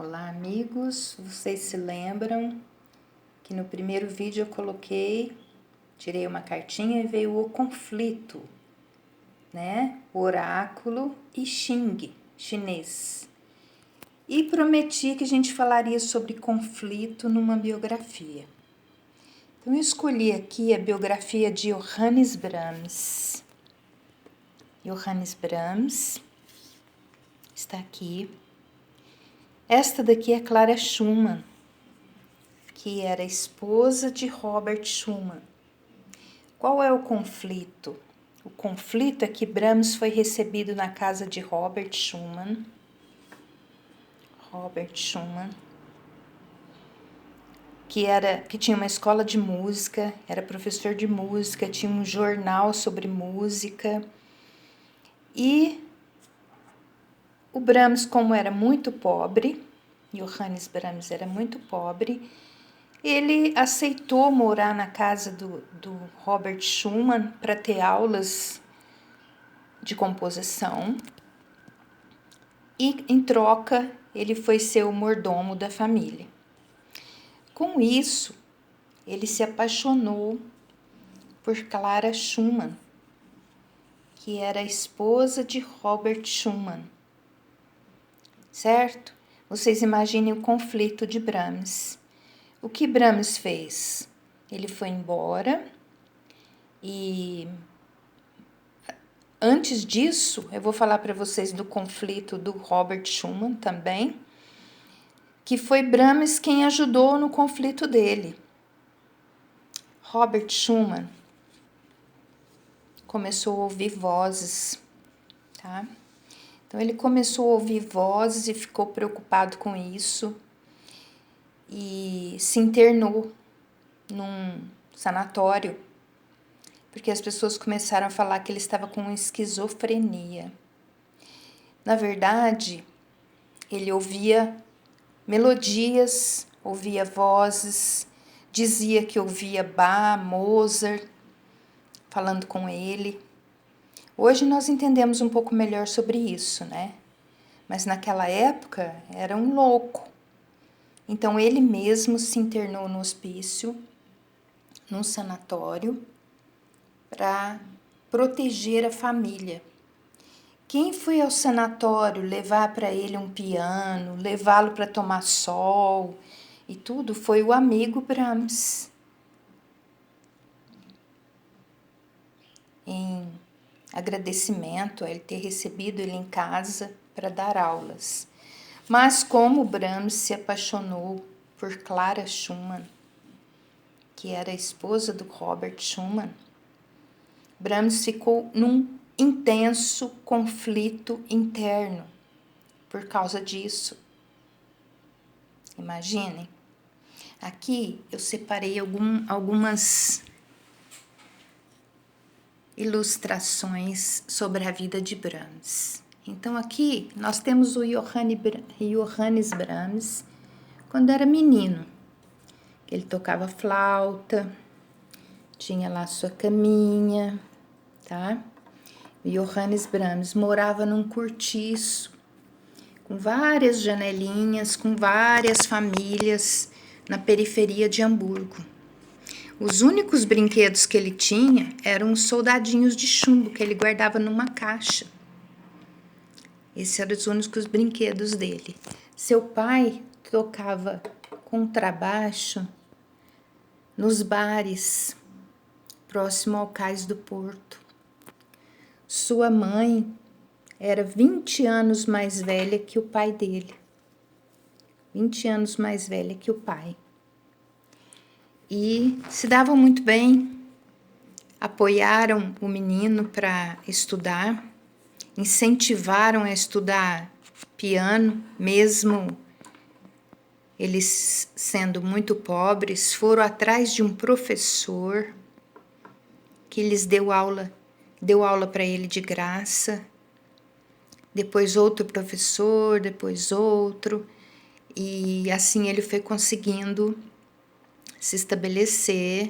Olá, amigos. Vocês se lembram que no primeiro vídeo eu tirei uma cartinha e veio o conflito, né? O oráculo I Ching, chinês. E prometi que a gente falaria sobre conflito numa biografia. Então eu escolhi aqui a biografia de Johannes Brahms. Johannes Brahms está aqui. Esta daqui é Clara Schumann, que era esposa de Robert Schumann. Qual é o conflito? O conflito é que Brahms foi recebido na casa de Robert Schumann. Que tinha uma escola de música, era professor de música, tinha um jornal sobre música. E o Brahms, como era muito pobre, Johannes Brahms era muito pobre, ele aceitou morar na casa do Robert Schumann para ter aulas de composição e, em troca, ele foi ser o mordomo da família. Com isso, ele se apaixonou por Clara Schumann, que era a esposa de Robert Schumann, certo? Vocês imaginem o conflito de Brahms. O que Brahms fez? Ele foi embora e antes disso, eu vou falar para vocês do conflito do Robert Schumann também, que foi Brahms quem ajudou no conflito dele. Robert Schumann começou a ouvir vozes, tá? Então ele começou a ouvir vozes e ficou preocupado com isso e se internou num sanatório, porque as pessoas começaram a falar que ele estava com esquizofrenia. Na verdade, ele ouvia melodias, ouvia vozes, dizia que ouvia Bach, Mozart falando com ele. Hoje nós entendemos um pouco melhor sobre isso, né? Mas naquela época era um louco. Então ele mesmo se internou no hospício, num sanatório, para proteger a família. Quem foi ao sanatório levar para ele um piano, levá-lo para tomar sol e tudo foi o amigo Brahms. Em agradecimento a ele ter recebido ele em casa para dar aulas. Mas como Brahms se apaixonou por Clara Schumann, que era a esposa do Robert Schumann, Brahms ficou num intenso conflito interno por causa disso. Imaginem. Aqui eu separei algumas ilustrações sobre a vida de Brahms. Então aqui nós temos o Johannes Brahms quando era menino. Ele tocava flauta, tinha lá sua caminha, tá? O Johannes Brahms morava num cortiço, com várias janelinhas, com várias famílias na periferia de Hamburgo. Os únicos brinquedos que ele tinha eram os soldadinhos de chumbo que ele guardava numa caixa. Esses eram os únicos brinquedos dele. Seu pai tocava contrabaixo nos bares, próximo ao cais do porto. Sua mãe era 20 anos mais velha que o pai dele. 20 anos mais velha que o pai. E se davam muito bem, apoiaram o menino para estudar, incentivaram a estudar piano, mesmo eles sendo muito pobres, foram atrás de um professor que lhes deu aula para ele de graça, depois outro professor, depois outro, e assim ele foi conseguindo se estabelecer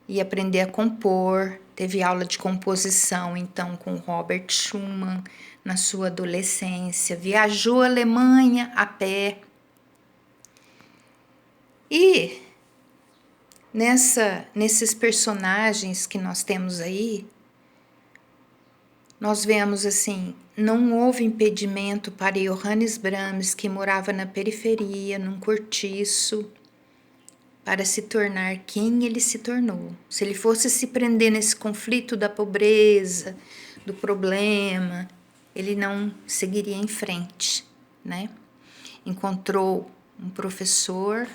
e aprender a compor. Teve aula de composição, então, com Robert Schumann na sua adolescência. Viajou à Alemanha a pé E nesses personagens que nós temos aí, nós vemos assim, não houve impedimento para Johannes Brahms, que morava na periferia, num cortiço, para se tornar quem ele se tornou. Se ele fosse se prender nesse conflito da pobreza, do problema, ele não seguiria em frente, né? Encontrou um professor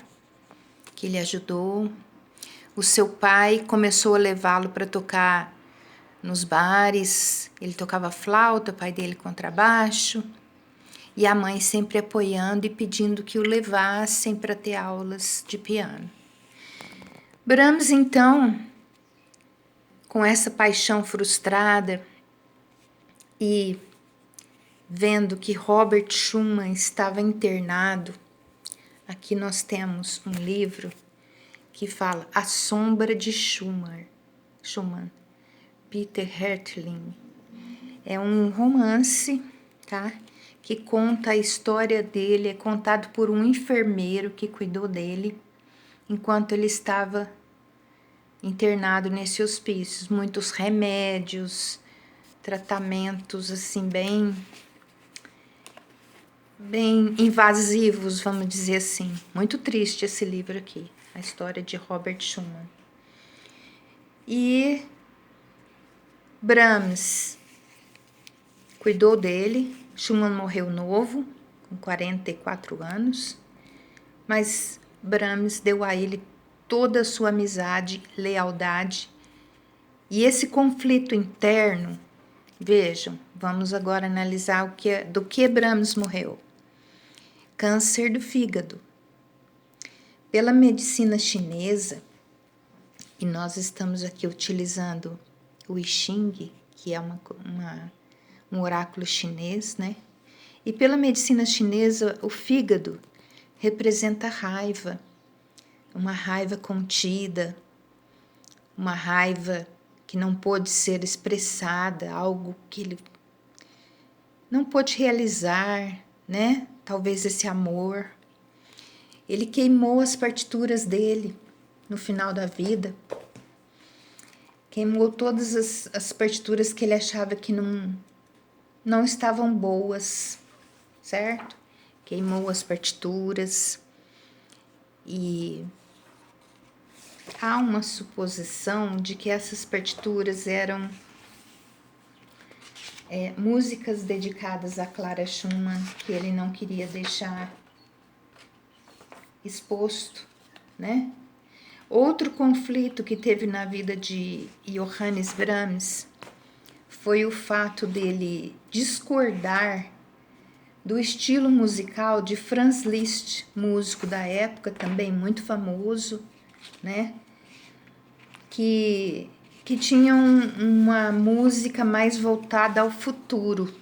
que lhe ajudou. O seu pai começou a levá-lo para tocar nos bares. Ele tocava flauta, o pai dele contrabaixo. E a mãe sempre apoiando e pedindo que o levassem para ter aulas de piano. Brahms, então, com essa paixão frustrada e vendo que Robert Schumann estava internado, aqui nós temos um livro que fala A Sombra de Schumann, Peter Hertling. É um romance, tá? Que conta a história dele, é contado por um enfermeiro que cuidou dele enquanto ele estava internado nesse hospício. Muitos remédios, tratamentos assim bem invasivos, vamos dizer assim. Muito triste esse livro aqui, a história de Robert Schumann. E Brahms cuidou dele. Schumann morreu novo, com 44 anos, mas Brahms deu a ele toda a sua amizade, lealdade. E esse conflito interno, vejam, vamos agora analisar do que Brahms morreu. Câncer do fígado. Pela medicina chinesa, e nós estamos aqui utilizando o I Ching, que é um oráculo chinês, né? E pela medicina chinesa, o fígado representa raiva, uma raiva contida, uma raiva que não pôde ser expressada, algo que ele não pôde realizar, né? Talvez esse amor. Ele queimou as partituras dele no final da vida. Queimou todas as partituras que ele achava que não estavam boas, certo? Queimou as partituras e há uma suposição de que essas partituras eram músicas dedicadas a Clara Schumann, que ele não queria deixar exposto, né? Outro conflito que teve na vida de Johannes Brahms foi o fato dele discordar do estilo musical de Franz Liszt, músico da época, também muito famoso, né? Que tinha uma música mais voltada ao futuro.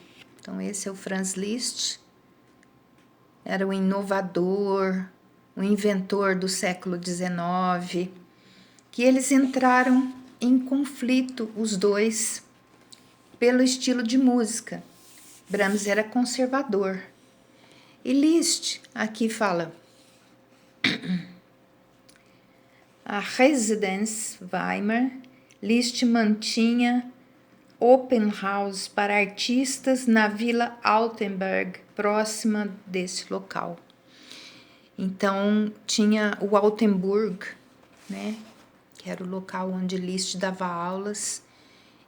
Então esse é o Franz Liszt, era um inovador, um inventor do século XIX, que eles entraram em conflito, os dois, pelo estilo de música. Brahms era conservador. E Liszt, aqui fala, a Residenz Weimar, Liszt mantinha open house para artistas na Vila Altenburg, próxima desse local. Então, tinha o Altenburg, né, que era o local onde Liszt dava aulas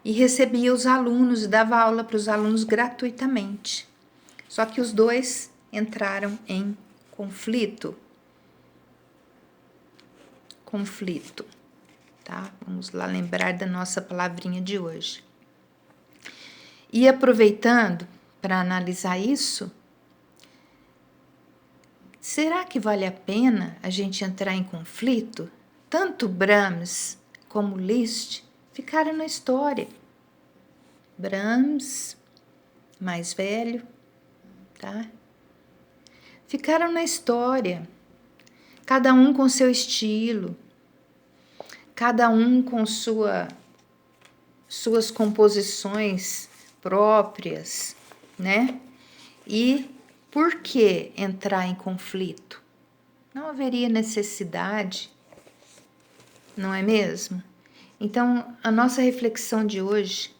e recebia os alunos e dava aula para os alunos gratuitamente. Só que os dois entraram em conflito, tá? Vamos lá lembrar da nossa palavrinha de hoje. E aproveitando para analisar isso, será que vale a pena a gente entrar em conflito? Tanto Brahms como Liszt ficaram na história. Brahms, mais velho, tá? Ficaram na história, cada um com seu estilo, cada um com suas composições próprias, né? E por que entrar em conflito? Não haveria necessidade, não é mesmo? Então, a nossa reflexão de hoje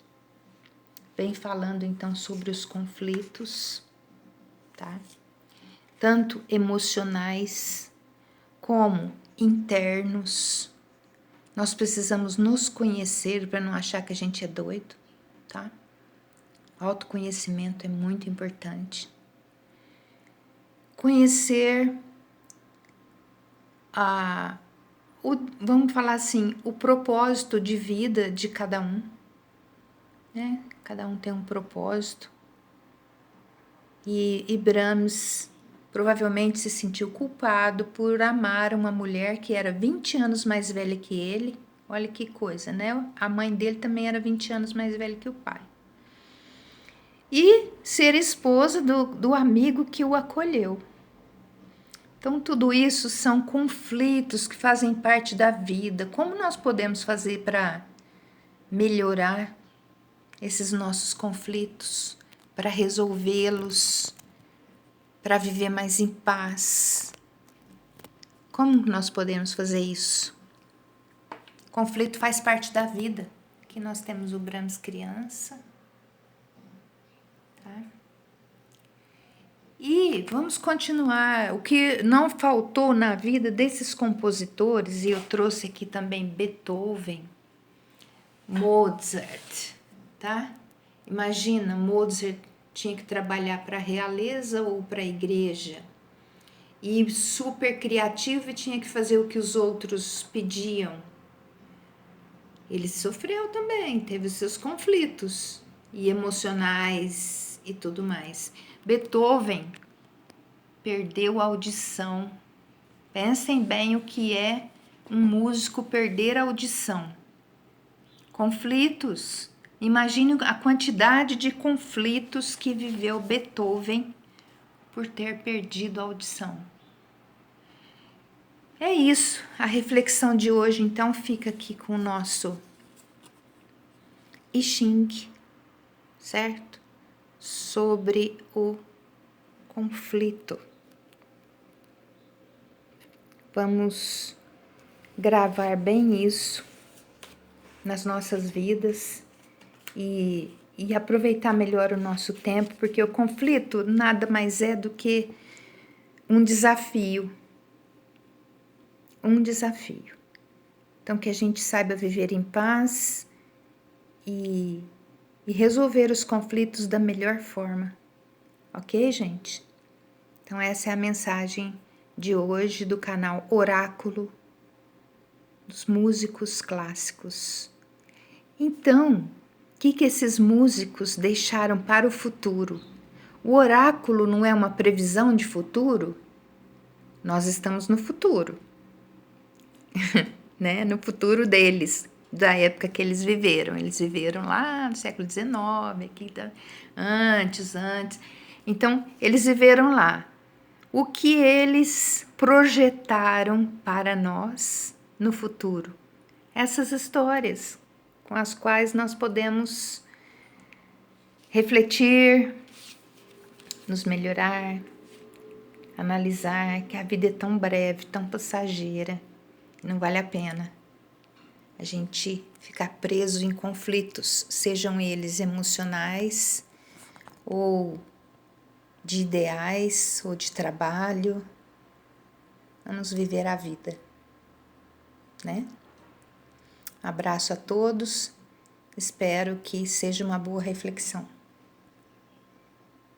vem falando então sobre os conflitos, tá? Tanto emocionais como internos. Nós precisamos nos conhecer para não achar que a gente é doido, tá? Autoconhecimento é muito importante. Conhecer vamos falar assim, o propósito de vida de cada um, né? Cada um tem um propósito. E Brahms provavelmente se sentiu culpado por amar uma mulher que era 20 anos mais velha que ele. Olha que coisa, né? A mãe dele também era 20 anos mais velha que o pai. E ser esposa do amigo que o acolheu. Então, tudo isso são conflitos que fazem parte da vida. Como nós podemos fazer para melhorar esses nossos conflitos, para resolvê-los, para viver mais em paz? Como nós podemos fazer isso? Conflito faz parte da vida. Aqui nós temos o Brahms criança. Tá? E vamos continuar. O que não faltou na vida desses compositores, e eu trouxe aqui também Beethoven, Mozart, tá? Imagina, Mozart tinha que trabalhar para a realeza ou para a igreja. E super criativo e tinha que fazer o que os outros pediam. Ele sofreu também, teve seus conflitos e emocionais e tudo mais. Beethoven perdeu a audição. Pensem bem o que é um músico perder a audição. Conflitos. Imagine a quantidade de conflitos que viveu Beethoven por ter perdido a audição. É isso. A reflexão de hoje, então, fica aqui com o nosso I Ching, certo? Sobre o conflito. Vamos gravar bem isso nas nossas vidas e aproveitar melhor o nosso tempo, porque o conflito nada mais é do que um desafio. Um desafio. Então, que a gente saiba viver em paz e resolver os conflitos da melhor forma. Ok, gente? Então, essa é a mensagem de hoje do canal Oráculo dos Músicos Clássicos. Então, o que esses músicos deixaram para o futuro? O oráculo não é uma previsão de futuro? Nós estamos no futuro, né? No futuro deles, da época que eles viveram. Eles viveram lá no século XIX, aqui, antes. Então, eles viveram lá. O que eles projetaram para nós no futuro? Essas histórias com as quais nós podemos refletir, nos melhorar, analisar que a vida é tão breve, tão passageira, não vale a pena a gente ficar preso em conflitos, sejam eles emocionais ou de ideais ou de trabalho. Vamos viver a vida, né? Abraço a todos, espero que seja uma boa reflexão.